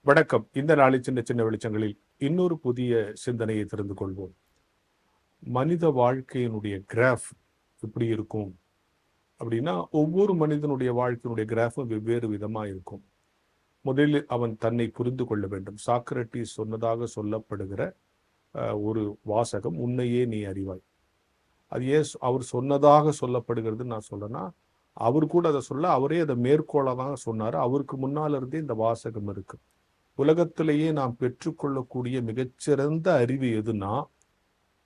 வணக்கம். இந்த நாளில் சின்ன சின்ன வெளிச்சங்களில் இன்னொரு புதிய சிந்தனையை தெரிந்து கொள்வோம். மனித வாழ்க்கையினுடைய கிராஃப் எப்படி இருக்கும் அப்படின்னா, ஒவ்வொரு மனிதனுடைய வாழ்க்கையினுடைய கிராஃபும் வெவ்வேறு விதமாக இருக்கும். முதலில் அவன் தன்னை புரிந்து கொள்ள வேண்டும். சாக்ரட்டிஸ் சொன்னதாக சொல்லப்படுகிற ஒரு வாசகம், உன்னையே நீ அறிவாய். அது ஏன் அவர் சொன்னதாக சொல்லப்படுகிறது நான் சொல்றேன்னா, அவர் கூட அதை சொல்ல, அவரே அதை மேற்கோளாக தான் சொன்னார். அவருக்கு முன்னால் இருந்தே இந்த வாசகம் இருக்கு. உலகத்திலேயே நாம் பெற்றுக்கொள்ளக்கூடிய மிகச்சிறந்த அறிவு எதுனா,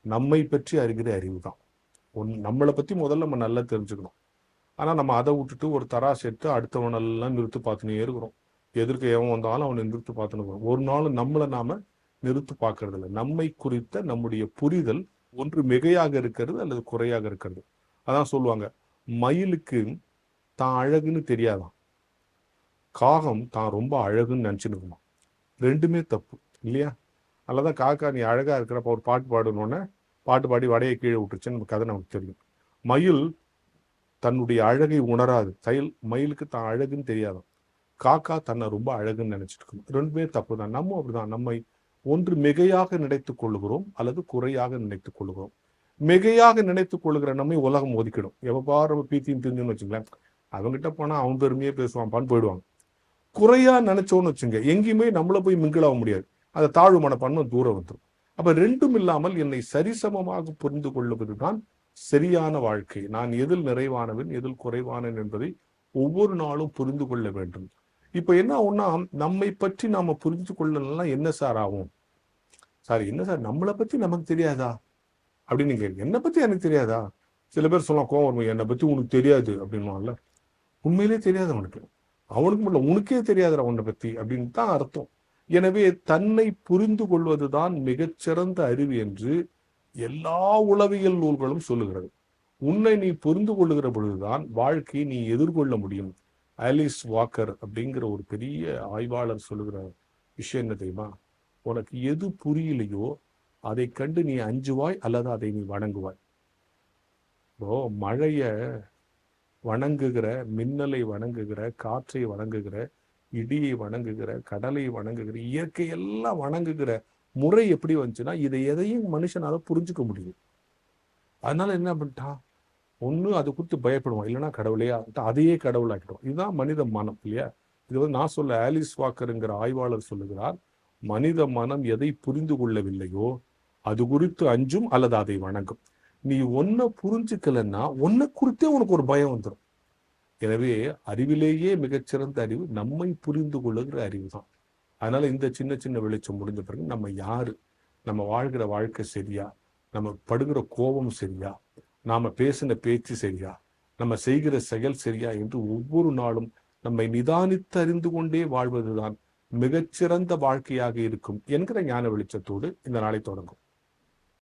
நம்மை பற்றி அறிகிற அறிவு தான். நம்மளை பற்றி முதல்ல நம்ம நல்லா தெரிஞ்சுக்கணும். ஆனால் நம்ம அதை விட்டுட்டு ஒரு தராசு எடுத்து அடுத்தவனெல்லாம் நிறுத்து பார்த்துனே இருக்கிறோம். எதிர்க்க எவன் வந்தாலும் அவனை நிறுத்து பார்த்துன்னு இருக்கிறோம். ஒரு நாள் நம்மளை நாம நிறுத்து பார்க்கறது இல்லை. நம்மை குறித்த நம்முடைய புரிதல் ஒன்று மிகையாக இருக்கிறது அல்லது குறையாக இருக்கிறது. அதான் சொல்லுவாங்க, மயிலுக்கு தான் அழகுன்னு தெரியாதான், காகம் தான் ரொம்ப அழகுன்னு நினச்சின்னு. ரெண்டுமே தப்பு இல்லையா? அல்லதான் காக்கா நீ அழகா இருக்கிறப்ப ஒரு பாட்டு பாடணுன்னே பாட்டு பாடி வடையை கீழே விட்டுருச்சுன்னு நம்ம கதை நமக்கு தெரியும். மயில் தன்னுடைய அழகை உணராது. மயிலுக்கு தான் அழகுன்னு தெரியாதான், காக்கா தன்னை ரொம்ப அழகுன்னு நினைச்சிட்டு இருக்கணும். ரெண்டுமே தப்பு தான். நம்ம அப்படிதான், நம்மை ஒன்று மிகையாக நினைத்துக் கொள்ளுகிறோம் அல்லது குறையாக நினைத்துக் கொள்ளுகிறோம். மிகையாக நினைத்துக் கொள்ளுகிற நம்மை உலகம் ஒதுக்கிடும். எவ்வாறு பீத்தின்னு தெரிஞ்சுன்னு வச்சுங்களேன், அவங்ககிட்ட போனா அவன் பெருமையே பேசுவான்பான்னு போயிடுவாங்க. குறையா நினைச்சோன்னு வச்சுங்க, எங்கேயுமே நம்மள போய் மிங்கிளாக முடியாது. அதை தாழ்வு மனப்பான்மை தூரம் வந்துடும். அப்ப ரெண்டும் இல்லாமல் என்னை சரிசமமாக புரிந்து கொள்ளுவதுதான் சரியான வாழ்க்கை. நான் எதில் நிறைவானவன் எதில் குறைவானவன் என்பதை ஒவ்வொரு நாளும் புரிந்து கொள்ள வேண்டும். இப்ப என்ன ஆகும்னா, நம்மை பற்றி நாம புரிந்து கொள்ளலாம். என்ன சார் ஆகும்? சார் என்ன சார் நம்மளை பத்தி நமக்கு தெரியாதா அப்படின்னு நீங்க, என்னை பத்தி எனக்கு தெரியாதா? சில பேர் சொல்லலாம், கோவம், என்னை பத்தி உனக்கு தெரியாது அப்படின்வாங்கல்ல. உண்மையிலே தெரியாது அவனுக்கு. அவனுக்கு மட்டும் உனக்கே தெரியாத உன்னை பத்தி அப்படின்னு தான் அர்த்தம். எனவே தன்னை புரிந்து கொள்வதுதான் மிகச்சிறந்த அறிவு என்று எல்லா உளவியல் நூல்களும் சொல்லுகிறது. உன்னை நீ புரிந்து கொள்ளுகிற பொழுதுதான் வாழ்க்கையை நீ எதிர்கொள்ள முடியும். ஆலிஸ் வாக்கர் அப்படிங்கிற ஒரு பெரிய ஆய்வாளர் சொல்லுகிற விஷயம் என்ன தெரியுமா? உனக்கு எது புரியலையோ அதை கண்டு நீ அஞ்சுவாய் அல்லது அதை நீ வணங்குவாய். இப்போ மழைய வணங்குகிற, மின்னலை வணங்குகிற, காற்றை வணங்குகிற, இடியை வணங்குகிற, கடலை வணங்குகிற, இயற்கையெல்லாம் வணங்குகிற முறை எப்படி வந்துச்சுன்னா, இதை எதையும் மனுஷனால புரிஞ்சுக்க முடியும். அதனால என்ன பண்ணிட்டான், ஒண்ணு அது குறித்து பயப்படுவான், இல்லைன்னா கடவுளையா அதையே கடவுளாக்கிடுவோம். இதுதான் மனித மனம் இல்லையா? இது வந்து நான் சொல்ல, ஆலிஸ் வாக்கருங்கிற ஆய்வாளர் சொல்லுகிறார், மனித மனம் எதை புரிந்து கொள்ளவில்லையோ அது குறித்து அஞ்சும் அல்லது அதை வணங்கும். நீ ஒன்ன புரிஞ்சுக்கலன்னா ஒன்ன குறித்தே உனக்கு ஒரு பயம் வந்துடும். எனவே அறிவிலேயே மிகச்சிறந்த அறிவு நம்மை புரிந்து கொள்ளுகிற அறிவு தான். அதனால இந்த சின்ன சின்ன வெளிச்சம் முடிஞ்ச பிறகு நம்ம யாரு, நம்ம வாழ்கிற வாழ்க்கை சரியா, நம்ம படுகிற கோபம் சரியா, நாம பேசின பேச்சு சரியா, நம்ம செய்கிற செயல் சரியா என்று ஒவ்வொரு நாளும் நம்மை நிதானித்து அறிந்து கொண்டே வாழ்வதுதான் மிகச்சிறந்த வாழ்க்கையாக இருக்கும் என்கிற ஞான வெளிச்சத்தோடு இந்த நாளை தொடங்கும்.